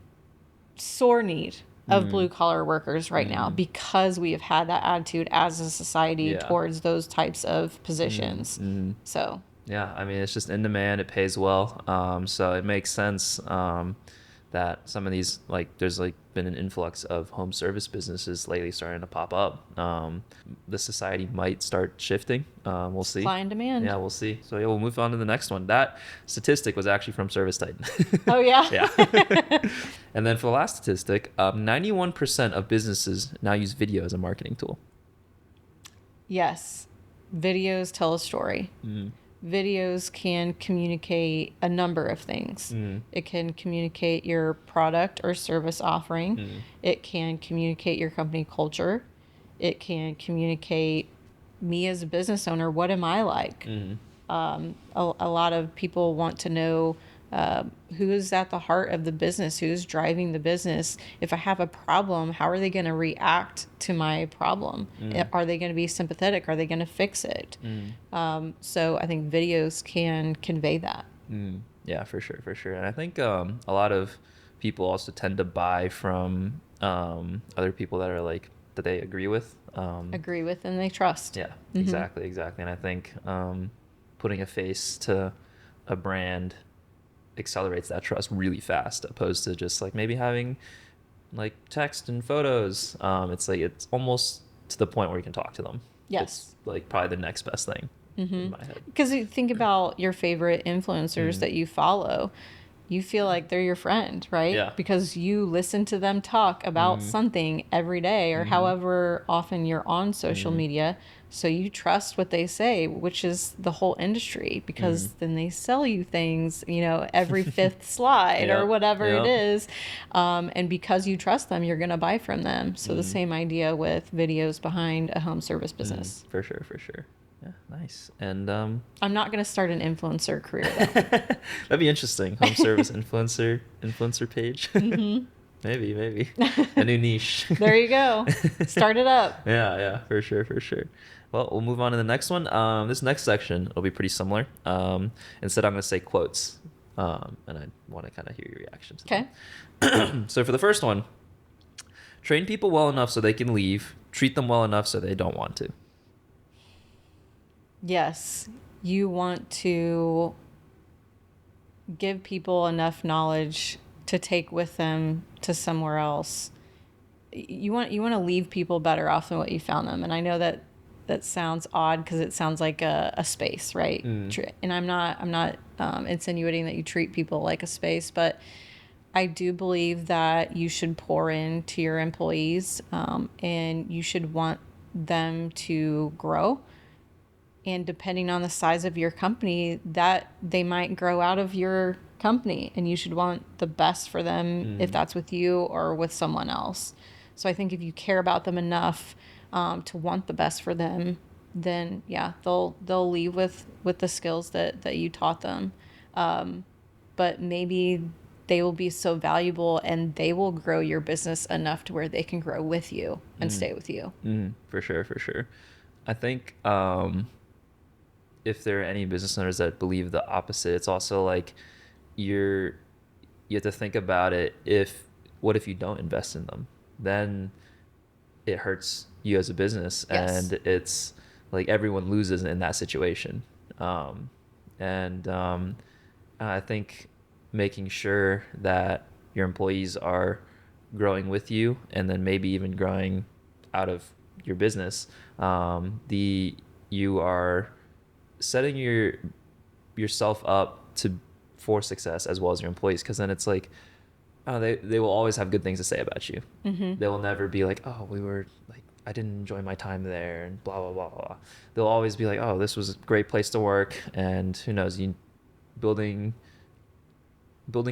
sore need of blue collar workers right now because we have had that attitude as a society towards those types of positions. So yeah, I mean, it's just in demand, it pays well, so it makes sense that some of these, like, there's like been an influx of home service businesses lately starting to pop up. The society might start shifting. We'll see. Supply and demand. Yeah, we'll see. So yeah, we'll move on to the next one. That statistic was actually from Service Titan. Oh yeah. Yeah. And then for the last statistic, 91% of businesses now use video as a marketing tool. Yes, videos tell a story. Videos can communicate a number of things. It can communicate your product or service offering. It can communicate your company culture. It can communicate me as a business owner. What am I like? A lot of people want to know who is at the heart of the business, who's driving the business. If I have a problem, how are they going to react to my problem? Are they going to be sympathetic? Are they going to fix it? So I think videos can convey that. Yeah, for sure. And I think a lot of people also tend to buy from other people that are like, that they agree with. And they trust. Yeah, exactly. And I think putting a face to a brand accelerates that trust really fast, opposed to just like maybe having like text and photos. It's like, it's almost to the point where you can talk to them. Yes. It's like probably the next best thing in my head. Because you think about your favorite influencers that you follow, you feel like they're your friend, right? Yeah. Because you listen to them talk about something every day or however often you're on social media. So you trust what they say, which is the whole industry, because then they sell you things, every fifth slide or whatever it is. And because you trust them, you're going to buy from them. So the same idea with videos behind a home service business. For sure. Yeah, nice. And I'm not going to start an influencer career though. That'd be interesting. Home service influencer page. Maybe a new niche. There you go. Start it up. Yeah, for sure. Well, we'll move on to the next one. This next section will be pretty similar. Instead, I'm going to say quotes, and I want to kind of hear your reaction to Okay. them. So for the first one, train people well enough so they can leave. Treat them well enough so they don't want to. Yes, you want to give people enough knowledge to take with them to somewhere else. You want to leave people better off than what you found them. And I know that sounds odd because it sounds like a space, right? And I'm not insinuating that you treat people like a space, but I do believe that you should pour into your employees, and you should want them to grow. And depending on the size of your company, that they might grow out of your company, and you should want the best for them if that's with you or with someone else. So I think if you care about them enough to want the best for them, then they'll leave with the skills that you taught them. But maybe they will be so valuable and they will grow your business enough to where they can grow with you and stay with you. For sure. I think if there are any business owners that believe the opposite, it's also like you have to think about it. What if you don't invest in them? Then it hurts you as a business, Yes. and it's like everyone loses in that situation. And I think making sure that your employees are growing with you, and then maybe even growing out of your business, you are setting yourself up for success as well as your employees, because then it's like, oh, they will always have good things to say about you. Mm-hmm. They will never be like, oh, we were like, I didn't enjoy my time there and blah blah blah blah. They'll always be like, oh, this was a great place to work, and who knows, you building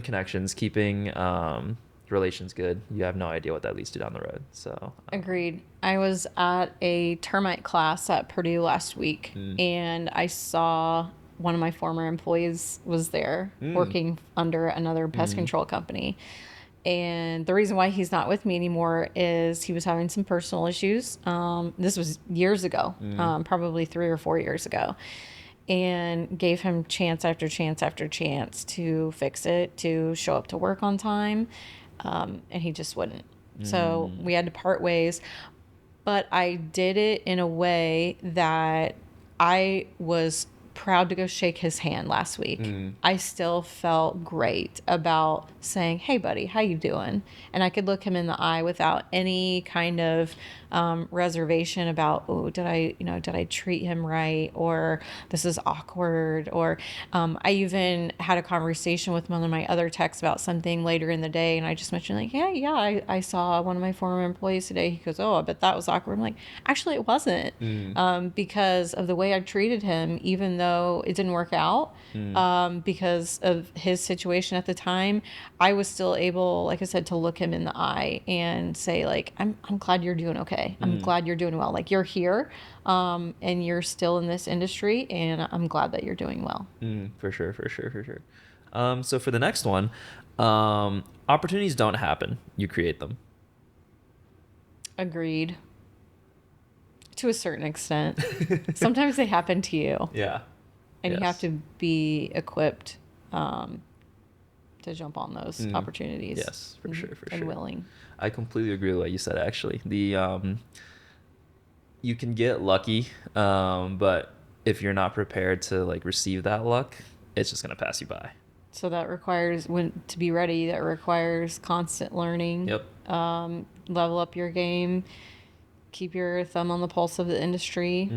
connections, keeping relations good. You have no idea what that leads to down the road. So Agreed. I was at a termite class at Purdue last week, and I saw one of my former employees was there working under another pest control company. And the reason why he's not with me anymore is he was having some personal issues. This was years ago, probably 3 or 4 years ago, and gave him chance after chance after chance to fix it, to show up to work on time. And he just wouldn't. So we had to part ways. But I did it in a way that I was proud to go shake his hand last week. I still felt great about saying, hey buddy, how you doing? And I could look him in the eye without any kind of reservation about, oh, did I treat him right? Or this is awkward. Or I even had a conversation with one of my other techs about something later in the day. And I just mentioned like, I saw one of my former employees today. He goes, oh, I bet that was awkward. I'm like, actually it wasn't, because of the way I treated him, even though it didn't work out, because of his situation at the time. I was still able, like I said, to look him in the eye and say like, I'm glad you're doing okay. I'm glad you're doing well. Like you're here, and you're still in this industry, and I'm glad that you're doing well. For sure. So for the next one, opportunities don't happen. You create them. Agreed. To a certain extent. Sometimes they happen to you. Yeah. And you have to be equipped to jump on those opportunities. Yes, for sure. And willing. I completely agree with what you said, actually. You can get lucky, but if you're not prepared to like receive that luck, it's just going to pass you by. So that requires, to be ready, that requires constant learning. Yep. Level up your game. Keep your thumb on the pulse of the industry.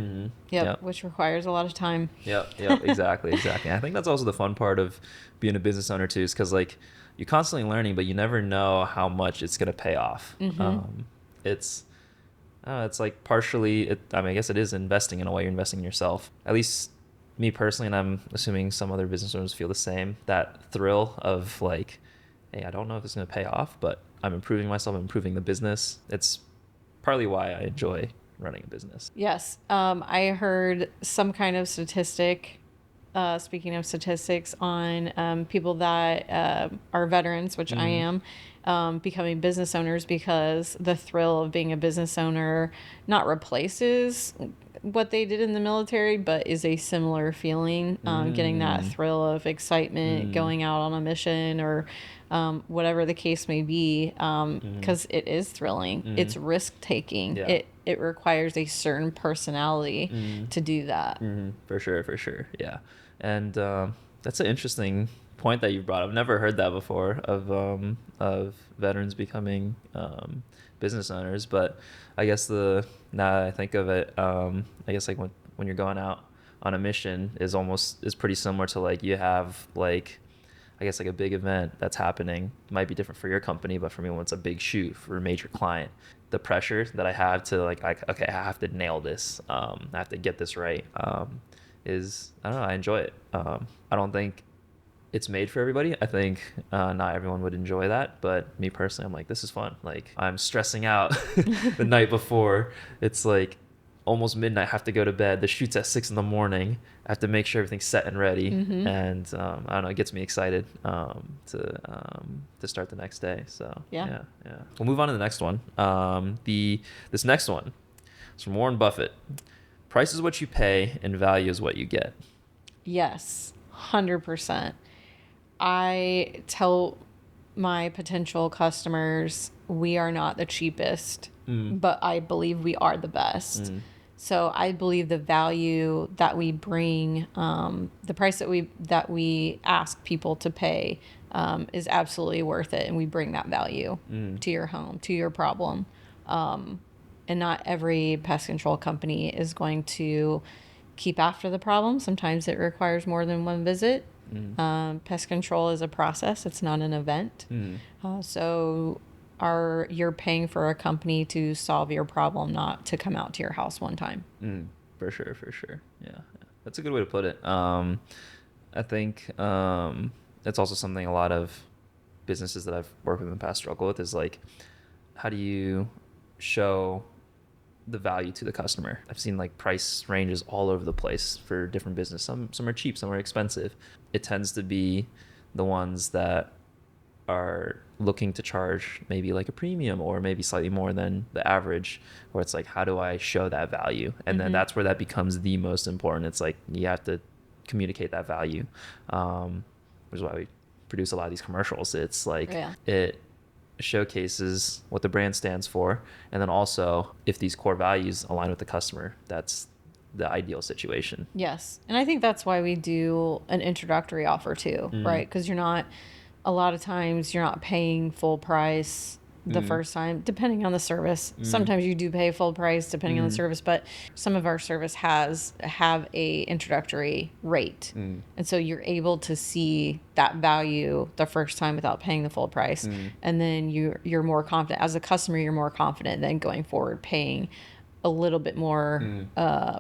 Yep. Which requires a lot of time. Yep. Exactly. I think that's also the fun part of being a business owner too, is because like you're constantly learning, but you never know how much it's going to pay off. It's like partially, I guess it is investing in a way. You're investing in yourself. At least me personally, and I'm assuming some other business owners feel the same, that thrill of like, hey, I don't know if it's going to pay off, but I'm improving myself, I'm improving the business. It's partly why I enjoy running a business. Yes. I heard some kind of statistic, speaking of statistics, on people that are veterans, which I am, becoming business owners, because the thrill of being a business owner not replaces what they did in the military, but is a similar feeling, getting that thrill of excitement, going out on a mission, or whatever the case may be, because it is thrilling. It's risk-taking. Yeah. It requires a certain personality to do that. For sure. Yeah. And that's an interesting point that you brought up. I've never heard that before of veterans becoming business owners, but I guess now that I think of it, I guess like when you're going out on a mission is pretty similar to like you have like, I guess like a big event that's happening. It might be different for your company, but for me, when it's a big shoot for a major client, the pressure that I have to like okay, I have to nail this, I have to get this right, is, I don't know, I enjoy it. I don't think it's made for everybody. I think not everyone would enjoy that, but me personally, I'm like, this is fun. Like I'm stressing out the night before. It's like almost midnight, I have to go to bed. The shoot's at 6 a.m. I have to make sure everything's set and ready. And I don't know, it gets me excited to start the next day. So yeah. We'll move on to the next one. This next one is from Warren Buffett. Price is what you pay and value is what you get. Yes, 100%. I tell my potential customers, we are not the cheapest, but I believe we are the best. So I believe the value that we bring, the price that we ask people to pay, is absolutely worth it, and we bring that value to your home, to your problem. And not every pest control company is going to keep after the problem. Sometimes it requires more than one visit. Pest control is a process. It's not an event. So you're paying for a company to solve your problem, not to come out to your house one time. For sure. Yeah. That's a good way to put it. I think it's also something a lot of businesses that I've worked with in the past struggle with is like, how do you show the value to the customer? I've seen like price ranges all over the place for different business. Some are cheap, some are expensive. It tends to be the ones that are looking to charge maybe like a premium or maybe slightly more than the average, where it's like, how do I show that value? And then that's where that becomes the most important. It's like you have to communicate that value, which is why we produce a lot of these commercials. It's like it showcases what the brand stands for, and then also if these core values align with the customer, that's the ideal situation. Yes. And I think that's why we do an introductory offer too, right? Because a lot of times you're not paying full price the first time, depending on the service. Sometimes you do pay full price depending on the service, but some of our service have a introductory rate. And so you're able to see that value the first time without paying the full price. And then you're more confident as a customer, you're more confident than going forward paying a little bit more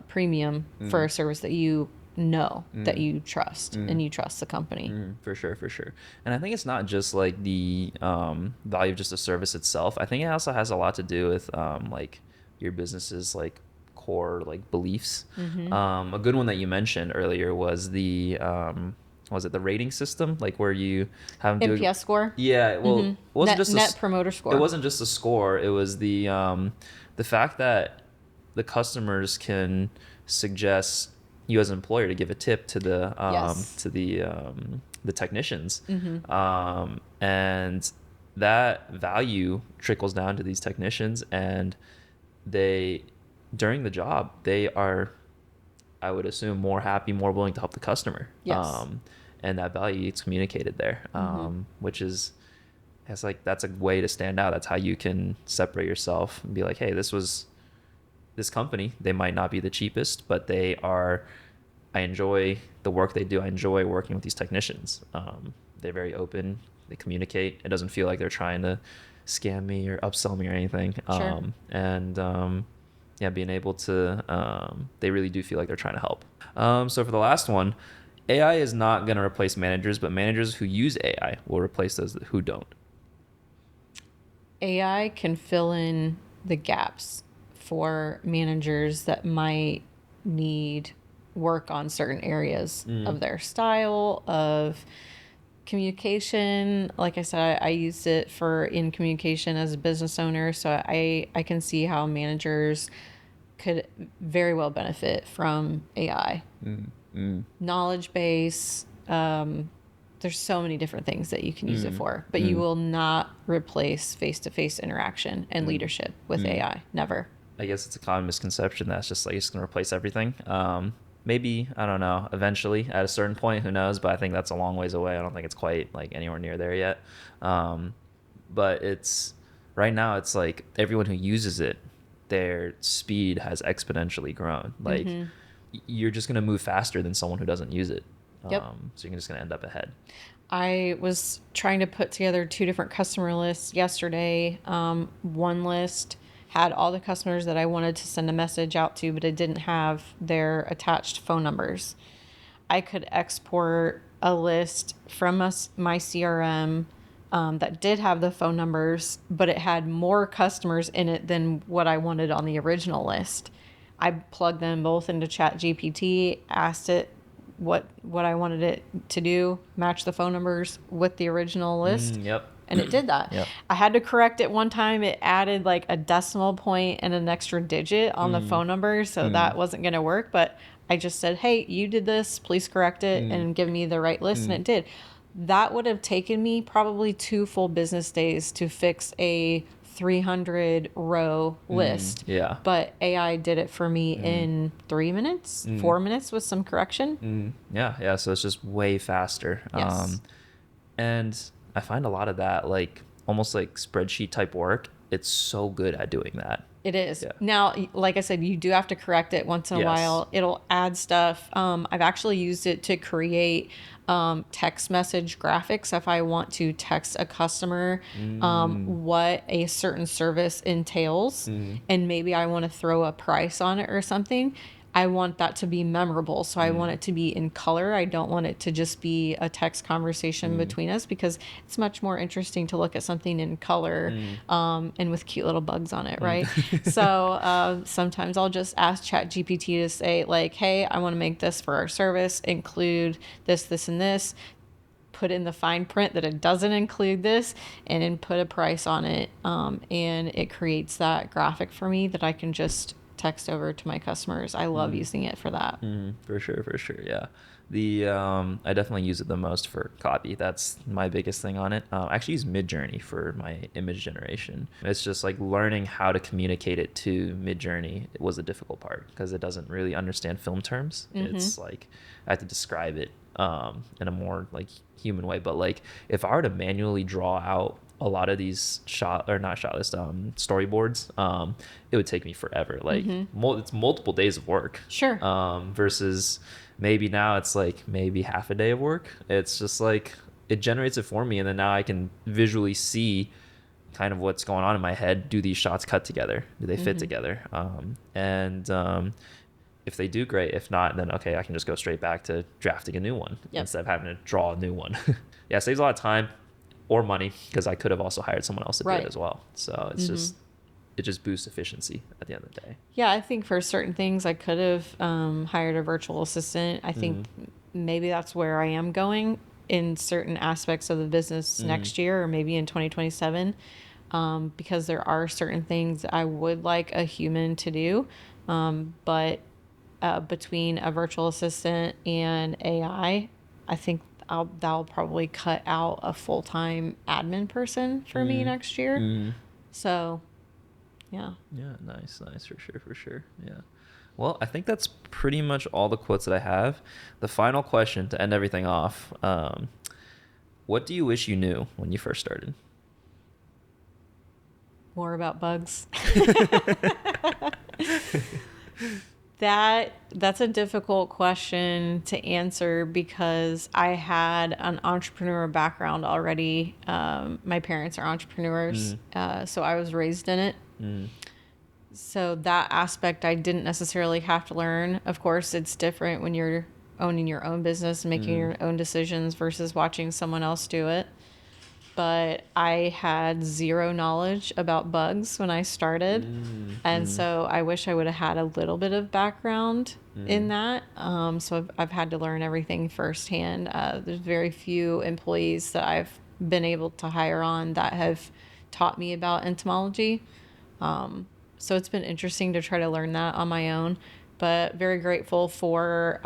premium for a service that you know that you trust and you trust the company. For sure. And I think it's not just like the value of just the service itself. I think it also has a lot to do with like your business's like core like beliefs. A good one that you mentioned earlier was the was it the rating system, like where you have them do NPS score? Yeah, well, it wasn't just net promoter score. It wasn't just a score. It was the fact that the customers can suggest you as an employer to give a tip to the technicians, and that value trickles down to these technicians, and they during the job they are, I would assume, more happy, more willing to help the customer. And that value is communicated there, which is, it's like, that's a way to stand out. That's how you can separate yourself and be like, hey, this company, they might not be the cheapest, but I enjoy the work they do. I enjoy working with these technicians. They're very open. They communicate. It doesn't feel like they're trying to scam me or upsell me or anything. Being able to, they really do feel like they're trying to help. So for the last one, AI is not going to replace managers, but managers who use AI will replace those who don't. AI can fill in the gaps for managers that might need work on certain areas of their style of communication. Like I said, I used it in communication as a business owner, so I can see how managers could very well benefit from AI. Knowledge base, there's so many different things that you can use it for, but you will not replace face-to-face interaction and leadership with AI. Never. I guess it's a common misconception that's just like it's going to replace everything. Maybe, I don't know, eventually at a certain point, who knows, but I think that's a long ways away. I don't think it's quite like anywhere near there yet. But right now it's like everyone who uses it, their speed has exponentially grown. Like you're just going to move faster than someone who doesn't use it. So you're just going to end up ahead. I was trying to put together 2 different customer lists yesterday. One list had all the customers that I wanted to send a message out to, but it didn't have their attached phone numbers. I could export a list from my CRM that did have the phone numbers, but it had more customers in it than what I wanted on the original list. I plugged them both into ChatGPT, asked it what I wanted it to do, match the phone numbers with the original list. and it did that. Yep. I had to correct it one time. It added like a decimal point and an extra digit on the phone number, so that wasn't going to work. But I just said, hey, you did this, please correct it and give me the right list, and it did. That would have taken me probably 2 full business days to fix a 300 row list. Yeah. But AI did it for me in 3 minutes, 4 minutes with some correction. Yeah. So it's just way faster. Yes. And I find a lot of that, like almost like spreadsheet type work. It's so good at doing that. It is. Yeah. Now, like I said, you do have to correct it once in a while. It'll add stuff. I've actually used it to create text message graphics if I want to text a customer what a certain service entails, and maybe I want to throw a price on it or something. I want that to be memorable, so I want it to be in color. I don't want it to just be a text conversation between us, because it's much more interesting to look at something in color and with cute little bugs on it, right? So sometimes I'll just ask ChatGPT to say, like, hey, I want to make this for our service, include this, this, and this. Put in the fine print that it doesn't include this, and then put a price on it, and it creates that graphic for me that I can just text over to my customers. I love using it for that. For sure. Yeah. I definitely use it the most for copy. That's my biggest thing on it. I actually use Midjourney for my image generation. It's just like learning how to communicate it to Midjourney. It was a difficult part because it doesn't really understand film terms. It's like I have to describe it in a more like human way. But like if I were to manually draw out a lot of these storyboards, it would take me forever. Like it's multiple days of work. Sure. Versus maybe now it's like maybe half a day of work. It's just like it generates it for me, and then now I can visually see kind of what's going on in my head. Do these shots cut together? Do they fit together? If they do, great. If not, then okay, I can just go straight back to drafting a new one instead of having to draw a new one. Yeah, it saves a lot of time or money, because I could have also hired someone else to do it as well. So it's it just boosts efficiency at the end of the day. Yeah, I think for certain things I could have hired a virtual assistant. I think maybe that's where I am going in certain aspects of the business next year, or maybe in 2027, because there are certain things I would like a human to do, but between a virtual assistant and AI, I think that'll probably cut out a full-time admin person for me next year. So, yeah. Yeah, nice, for sure. Yeah. Well, I think that's pretty much all the quotes that I have. The final question to end everything off: what do you wish you knew when you first started? More about bugs. That's a difficult question to answer, because I had an entrepreneur background already. My parents are entrepreneurs, so I was raised in it. So that aspect I didn't necessarily have to learn. Of course, it's different when you're owning your own business and making your own decisions versus watching someone else do it. But I had zero knowledge about bugs when I started. And so I wish I would have had a little bit of background in that. So I've had to learn everything firsthand. There's very few employees that I've been able to hire on that have taught me about entomology. So it's been interesting to try to learn that on my own. But very grateful for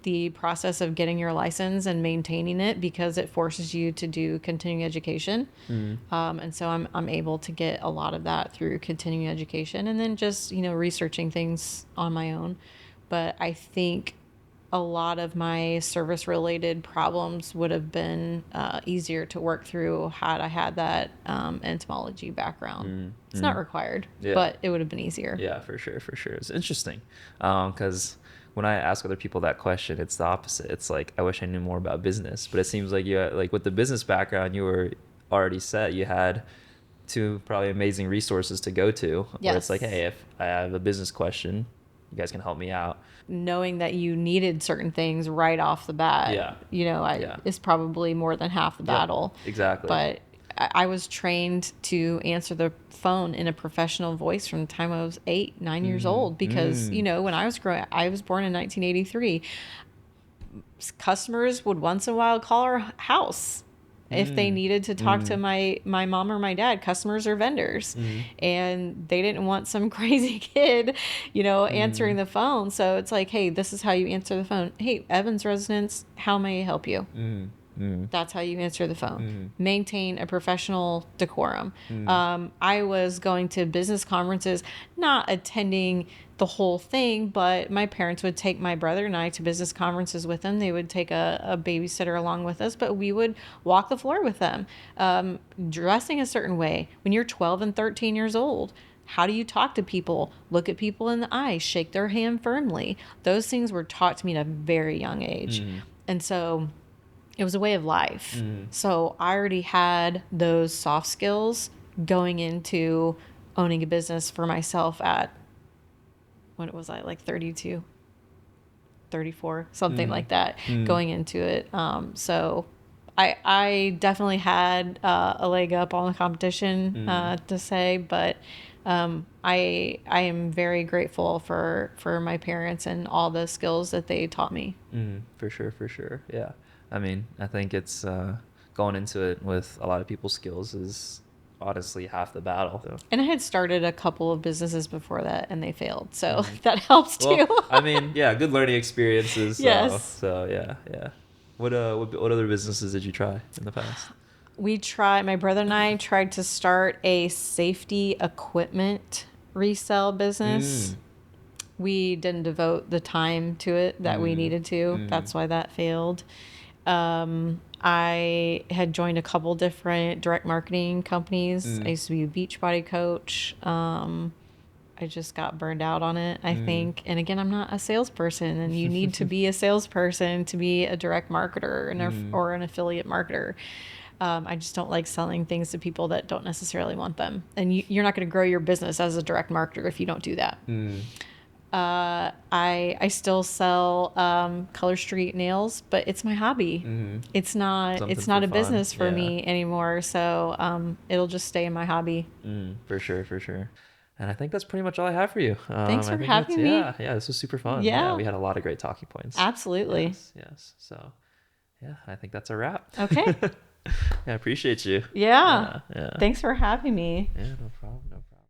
the process of getting your license and maintaining it, because it forces you to do continuing education. And so I'm able to get a lot of that through continuing education, and then just, researching things on my own. But I think a lot of my service related problems would have been easier to work through had I had that entomology background. It's not required, but it would have been easier. Yeah, for sure. It's interesting, because when I ask other people that question, it's the opposite. It's like, I wish I knew more about business, but it seems like like with the business background, you were already set. You had 2 probably amazing resources to go to. Where it's like, hey, if I have a business question, you guys can help me out. Knowing that you needed certain things right off the bat, is probably more than half the battle. Exactly. But I was trained to answer the phone in a professional voice from the time I was 8, 9 years old, because, when I was growing, I was born in 1983. Customers would once in a while call our house. if they needed to talk to my mom or my dad. Customers are vendors, and they didn't want some crazy kid, answering the phone. So it's like, hey, this is how you answer the phone. Hey, Evans Residence, how may I help you? That's how you answer the phone. Maintain a professional decorum. I was going to business conferences, not attending the whole thing, but my parents would take my brother and I to business conferences with them. They would take a babysitter along with us, but we would walk the floor with them. Dressing a certain way. When you're 12 and 13 years old, how do you talk to people? Look at people in the eye, shake their hand firmly. Those things were taught to me at a very young age. And so it was a way of life. So I already had those soft skills going into owning a business for myself at, what was I, like 32, 34, something like that, going into it. So I definitely had a leg up on the competition, to say, but I am very grateful for my parents and all the skills that they taught me. For sure. Yeah. I mean, I think it's going into it with a lot of people's skills is honestly half the battle. So. And I had started a couple of businesses before that and they failed. So that helps too. I mean, yeah, good learning experiences. So, yes. So yeah. What other businesses did you try in the past? My brother and I tried to start a safety equipment resale business. We didn't devote the time to it that we needed to. That's why that failed. I had joined a couple different direct marketing companies. I used to be a Beachbody coach. I just got burned out on it, I think. And again, I'm not a salesperson, and you need to be a salesperson to be a direct marketer or an affiliate marketer. I just don't like selling things to people that don't necessarily want them. And you're not going to grow your business as a direct marketer if you don't do that. I still sell Color Street nails, but it's my hobby. It's not a business for me anymore. So it'll just stay in my hobby. For sure. And I think that's pretty much all I have for you. Thanks for having me. Yeah, this was super fun. Yeah, we had a lot of great talking points. Absolutely. Yes. So, yeah, I think that's a wrap. Okay. I appreciate you. Yeah. Thanks for having me. Yeah, no problem.